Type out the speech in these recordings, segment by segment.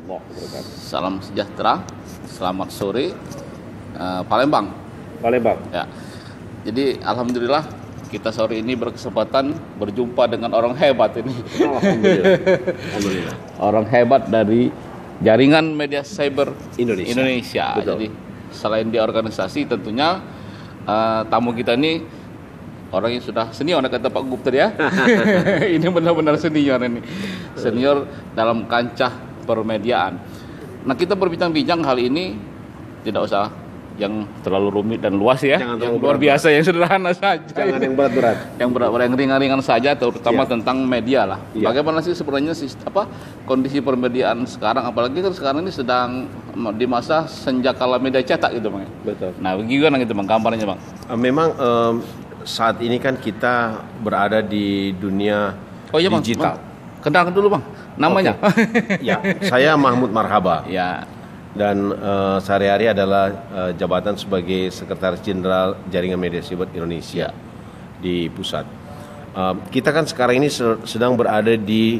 warahmatullahi wabarakatuh. Salam sejahtera, selamat sore, Palembang. Ya. Jadi alhamdulillah kita sore ini berkesempatan berjumpa dengan orang hebat ini. Alhamdulillah. Orang hebat dari jaringan media cyber Indonesia. Betul. Jadi selain di organisasi tentunya tamu kita ini orang yang sudah senior, kata Pak Gub tadi ya. Ini benar-benar senior ini. Senior dalam kancah permediaan. Nah, kita berbincang-bincang hal ini tidak usah yang terlalu rumit dan luas ya. Jangan yang terlalu luar biasa, yang sederhana saja. Jangan yang berat-berat. Yang berat-berat, yang ringan-ringan saja, terutama tentang media lah. Iya. Bagaimana sih sebenarnya kondisi permediaan sekarang, apalagi kan sekarang ini sedang di masa senjakala media cetak gitu Bang. Betul. Nah, gimana gitu Bang gambarnya Bang? Memang saat ini kan kita berada di dunia Bang, digital. Kenalkan dulu Bang, namanya. Ya, saya Mahmud Marhaba. Ya. Dan sehari-hari adalah jabatan sebagai Sekretaris Jenderal Jaringan Media Cyber Indonesia di pusat. Kita kan sekarang ini sedang berada di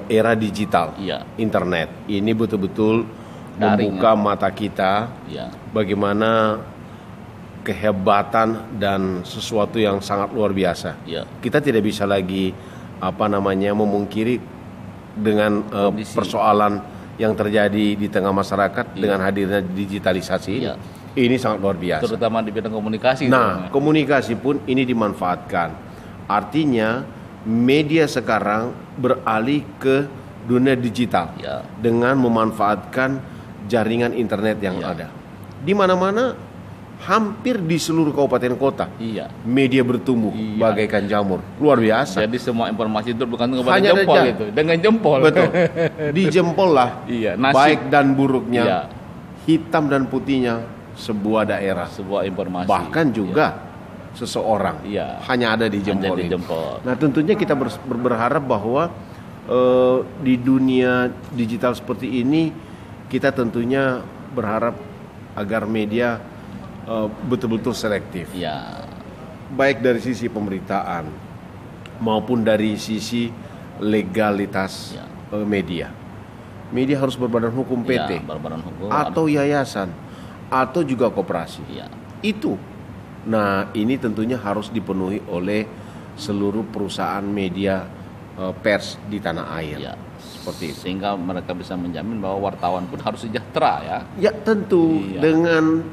era digital, internet. Ini betul-betul membuka mata kita bagaimana kehebatan dan sesuatu yang sangat luar biasa. Kita tidak bisa lagi memungkiri dengan persoalan yang terjadi di tengah masyarakat dengan hadirnya digitalisasi. Ini sangat luar biasa. Terutama di bidang komunikasi. Nah, komunikasi pun ini dimanfaatkan. Artinya media sekarang beralih ke dunia digital dengan memanfaatkan jaringan internet yang ada. Di mana-mana, hampir di seluruh kabupaten kota, media bertumbuh bagaikan jamur, luar biasa. Jadi semua informasi itu bergantung kepada jempol itu, dengan jempol. Betul. Di jempol lah, baik dan buruknya, hitam dan putihnya sebuah daerah, sebuah informasi, bahkan juga seseorang hanya ada di jempol. Nah, tentunya kita berharap bahwa di dunia digital seperti ini, kita tentunya berharap agar media betul-betul selektif, baik dari sisi pemberitaan maupun dari sisi legalitas media. Media harus berbadan hukum PT, berbadan hukum, atau yayasan, atau juga koperasi. Itu. Nah, ini tentunya harus dipenuhi oleh seluruh perusahaan media pers di tanah air. Seperti itu. Sehingga mereka bisa menjamin bahwa wartawan pun harus sejahtera ya. Ya tentu dengan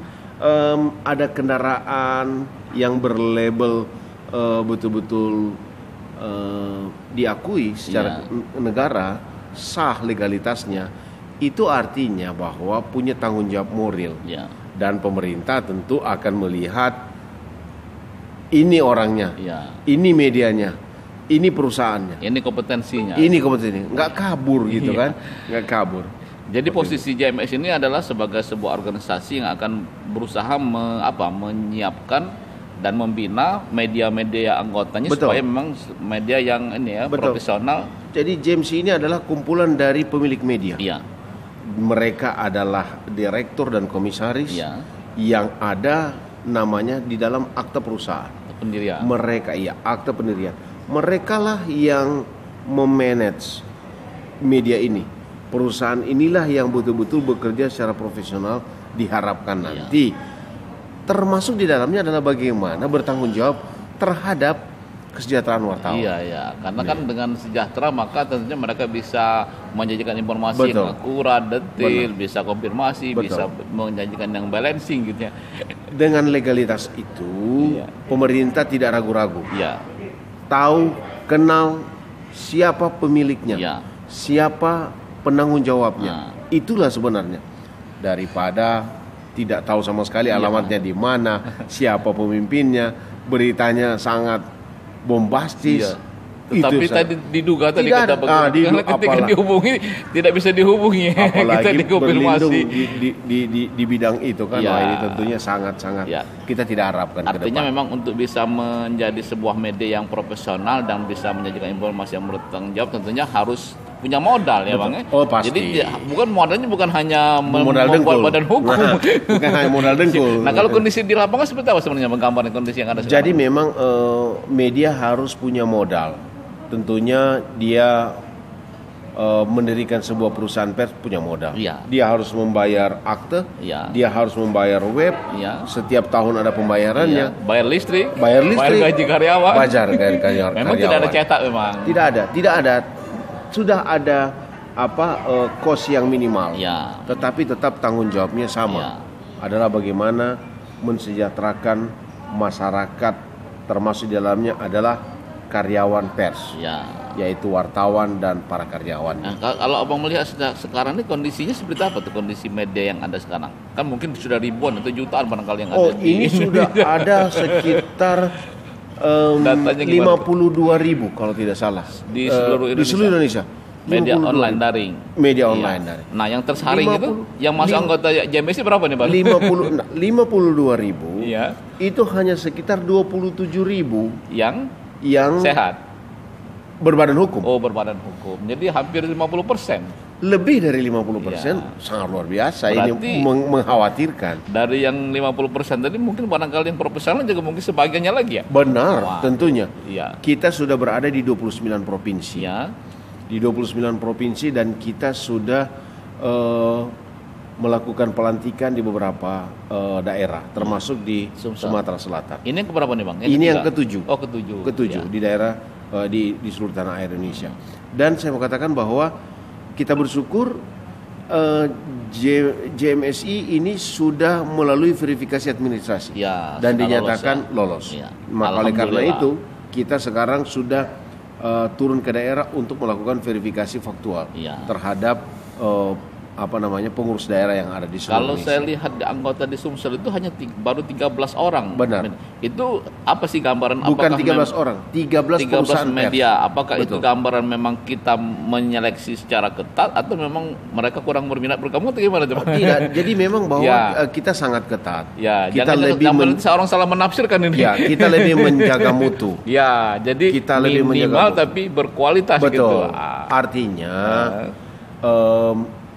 ada kendaraan yang berlabel betul-betul diakui secara negara, sah legalitasnya, itu artinya bahwa punya tanggung jawab moral. Dan pemerintah tentu akan melihat ini orangnya, ini medianya, ini perusahaannya, ini kompetensinya, nggak kabur gitu kan, nggak kabur. Jadi posisi JMS ini adalah sebagai sebuah organisasi yang akan berusaha menyiapkan dan membina media-media anggotanya supaya memang media yang profesional. Jadi JMC ini adalah kumpulan dari pemilik media. Mereka adalah direktur dan komisaris yang ada namanya di dalam akta perusahaan. Pendirian. Akta pendirian. Mereka lah yang memanage media ini. Perusahaan inilah yang betul-betul bekerja secara profesional, diharapkan nanti. Termasuk di dalamnya adalah bagaimana bertanggung jawab terhadap kesejahteraan wartawan. Karena kan dengan sejahtera maka tentunya mereka bisa menjanjikan informasi yang akurat, detail, bisa konfirmasi, bisa menjanjikan yang balancing gitu ya. Dengan legalitas itu, pemerintah tidak ragu-ragu. Tahu, kenal siapa pemiliknya, siapa penanggung jawabnya. Itulah sebenarnya, daripada tidak tahu sama sekali alamatnya di mana, siapa pemimpinnya, beritanya sangat bombastis. Tapi tadi diduga tadi kata karena ketika dihubungi tidak bisa dihubungi, apalagi kita dikonfirmasi di bidang itu kan. Ini tentunya sangat-sangat kita tidak harapkan. Artinya memang untuk bisa menjadi sebuah media yang profesional dan bisa menyajikan informasi yang bertanggung jawab tentunya harus punya modal ya Bang ya. Pasti. Jadi modalnya bukan hanya modal membuat badan hukum. Bukan hanya modal dengkul. Nah, kalau kondisi di lapangan seperti apa sebenarnya gambaran kondisi yang ada sekarang? Jadi memang media harus punya modal. Tentunya dia mendirikan sebuah perusahaan pers punya modal. Iya. Dia harus membayar akte, Iya. dia harus membayar web, Iya. setiap tahun ada pembayarannya, Bayar listrik, bayar gaji karyawan. bayar gaji karyawan. Memang tidak ada cetak memang. Tidak ada. Sudah ada kos yang minimal. Ya. Tetapi tetap tanggung jawabnya sama. Ya. Adalah bagaimana mensejahterakan masyarakat, termasuk di dalamnya adalah karyawan pers. Ya. Yaitu wartawan dan para karyawan. Nah, kalau abang melihat sekarang ini kondisinya seperti apa tuh kondisi media yang ada sekarang? Kan mungkin sudah ribuan atau jutaan barangkali yang ada. Ini sudah ada sekitar 52.000 kalau tidak salah di seluruh Indonesia. Di seluruh Indonesia. Media online daring. Media online daring. Nah, yang tersaring itu yang masuk anggota JMSI berapa nih, Bang? 52.000. Iya. Itu hanya sekitar 27.000 yang sehat. Berbadan hukum. Oh, berbadan hukum. Jadi hampir 50%. Lebih dari 50%, sangat luar biasa. Berarti, ini mengkhawatirkan. Dari yang 50% tadi mungkin barangkali yang profesional juga mungkin sebagiannya lagi ya? Benar, tentunya. Iya. Kita sudah berada di 29 provinsi. Ya. Di 29 provinsi dan kita sudah melakukan pelantikan di beberapa daerah, termasuk di Sumatera Selatan. Ini yang keberapa nih, Bang? Ini yang ketujuh. Oh, ketujuh. Ketujuh di daerah di seluruh tanah air Indonesia. Dan saya mau katakan bahwa kita bersyukur JMSI ini sudah melalui verifikasi administrasi dan dinyatakan lolos. Ya. Maka oleh karena itu kita sekarang sudah turun ke daerah untuk melakukan verifikasi faktual terhadap pengurus daerah yang ada di seluruh Indonesia. Kalau saya lihat di anggota di Sumsel itu hanya baru 13 orang. Benar. Itu apa sih gambaran? Bukan 13 orang, 13 perusahaan media. pers. Apakah itu gambaran memang kita menyeleksi secara ketat atau memang mereka kurang berminat berkamu atau gimana? Tidak. Jadi memang bahwa kita sangat ketat. Ya, kita lebih seorang salah menafsirkan ini. Ya, kita lebih menjaga mutu. Ya, jadi kita lebih minimal tapi berkualitas. Betul. Gitu. Artinya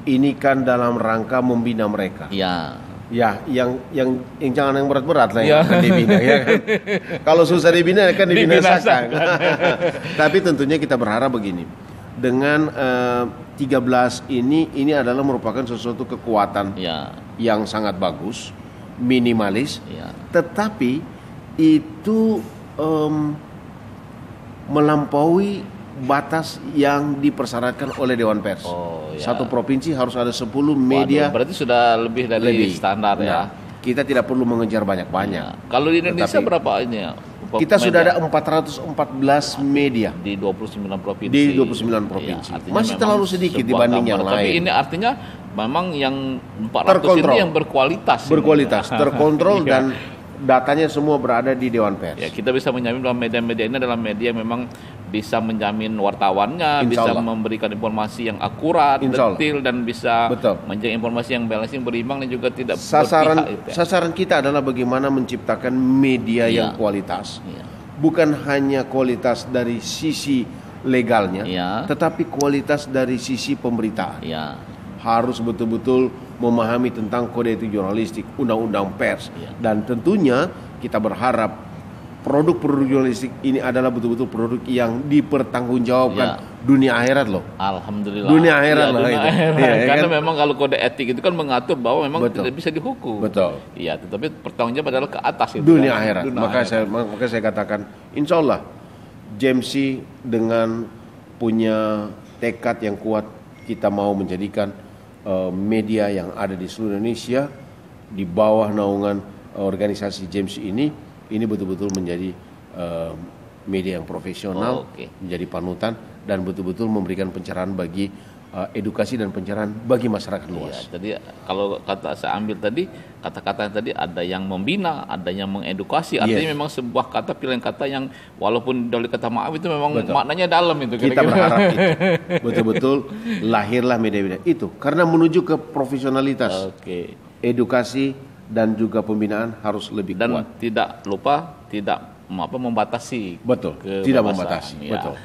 ini kan dalam rangka membina mereka. Ya. Ya, yang jangan yang berat-berat lah yang akan dibina ya kan. Kalau susah dibina kan dibinasakan. Tapi tentunya kita berharap begini. Dengan 13 ini adalah merupakan sesuatu kekuatan yang sangat bagus, minimalis. Tetapi itu melampaui batas yang dipersyaratkan oleh Dewan Pers. Satu provinsi harus ada 10 media. Berarti sudah lebih dari standar ya. Kita tidak perlu mengejar banyak-banyak. Kalau di Indonesia berapa ini ya? Kita sudah ada 414 media di 29 provinsi. Di 29 provinsi. Masih terlalu sedikit dibanding yang lain. Tapi ini artinya memang yang 400 ini yang berkualitas. Terkontrol dan datanya semua berada di Dewan Pers. Ya, kita bisa menjamin bahwa media-media ini adalah media memang bisa menjamin wartawannya, bisa memberikan informasi yang akurat, detil dan bisa menjaga informasi yang balancing, berimbang dan juga tidak berpihak. Sasaran kita adalah bagaimana menciptakan media yang kualitas. Bukan hanya kualitas dari sisi legalnya, tetapi kualitas dari sisi pemberitaan. Harus betul-betul memahami tentang kode etik jurnalistik, undang-undang pers, dan tentunya kita berharap produk-produk jurnalistik ini adalah betul-betul produk yang dipertanggungjawabkan dunia akhirat loh. Alhamdulillah. Dunia akhirat loh itu. Karena memang kalau kode etik itu kan mengatur bahwa memang tidak bisa dihukum. Betul. Iya, tetapi pertanggungjawab adalah ke atas itu. Dunia akhirat. Maka saya katakan, insya Allah JMSI dengan punya tekad yang kuat, kita mau menjadikan media yang ada di seluruh Indonesia di bawah naungan organisasi JMSI ini betul-betul menjadi media yang profesional, menjadi panutan dan betul-betul memberikan pencerahan bagi edukasi dan pencerahan bagi masyarakat luas. Jadi kalau kata saya ambil tadi kata-kata tadi ada yang membina, ada yang mengedukasi. Artinya memang sebuah kata pilihan kata yang walaupun dari kata maaf itu memang maknanya dalam itu. Kita berharap itu betul-betul lahirlah media-media itu karena menuju ke profesionalitas. Edukasi dan juga pembinaan harus lebih kuat. Dan tidak lupa tidak membatasi. Betul. Tidak membatasi. Betul.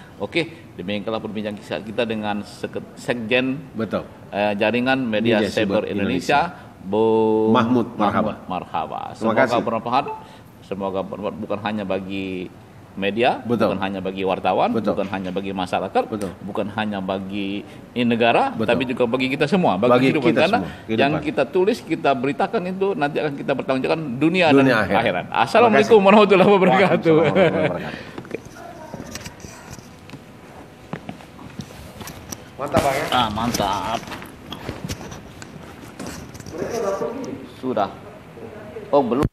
Demikianlah perbincangan kita dengan Sekjen Jaringan Media Cyber Indonesia, Bu Mahmud Marhaba. Semoga bermanfaat. Semoga bermanfaat bukan hanya bagi media, Betul. bukan hanya bagi wartawan, Betul. bukan hanya bagi masyarakat, Betul. bukan hanya bagi negara, Betul. tapi juga bagi kita semua, bagi kehidupan. kita Karena semua, kehidupan. yang kita tulis, kita beritakan itu nanti akan kita bertanggungjawabkan dunia Dunia dan akhirat. akhirat. Assalamualaikum warahmatullahi wabarakatuh. Waalaikumsalam warahmatullahi wabarakatuh. Mantap Bang ya. Mantap. Sudah. Oh belum.